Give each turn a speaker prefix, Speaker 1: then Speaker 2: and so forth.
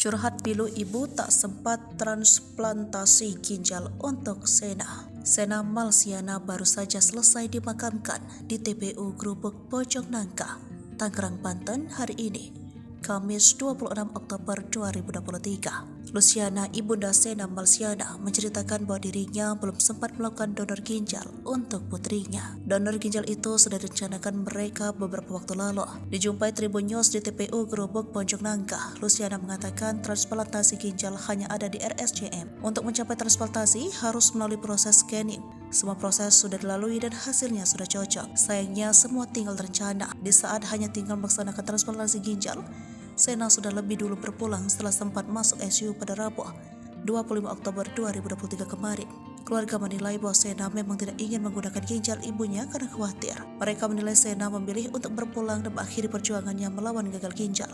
Speaker 1: Curhat pilu ibu tak sempat transplantasi ginjal untuk Sena. Sena Malsiana baru saja selesai dimakamkan di TPU Grubuk Pojok Nangka, Tangerang, Banten hari ini, Kamis 26 Oktober 2023. Luciana, ibunda Sena Malsiana, menceritakan bahwa dirinya belum sempat melakukan donor ginjal untuk putrinya. Donor ginjal itu sudah direncanakan mereka beberapa waktu lalu. Dijumpai Tribun News di TPU Grubuk Pojok Nangka, Luciana mengatakan transplantasi ginjal hanya ada di RSCM. Untuk mencapai transplantasi harus melalui proses scanning. Semua proses sudah dilalui dan hasilnya sudah cocok. Sayangnya semua tinggal rencana. Di saat hanya tinggal melaksanakan transplantasi ginjal, Sena sudah lebih dulu berpulang setelah sempat masuk ICU pada Rabu 25 Oktober 2023 kemarin. Keluarga menilai bahwa Sena memang tidak ingin menggunakan ginjal ibunya karena khawatir. Mereka menilai Sena memilih untuk berpulang dan mengakhiri perjuangannya melawan gagal ginjal.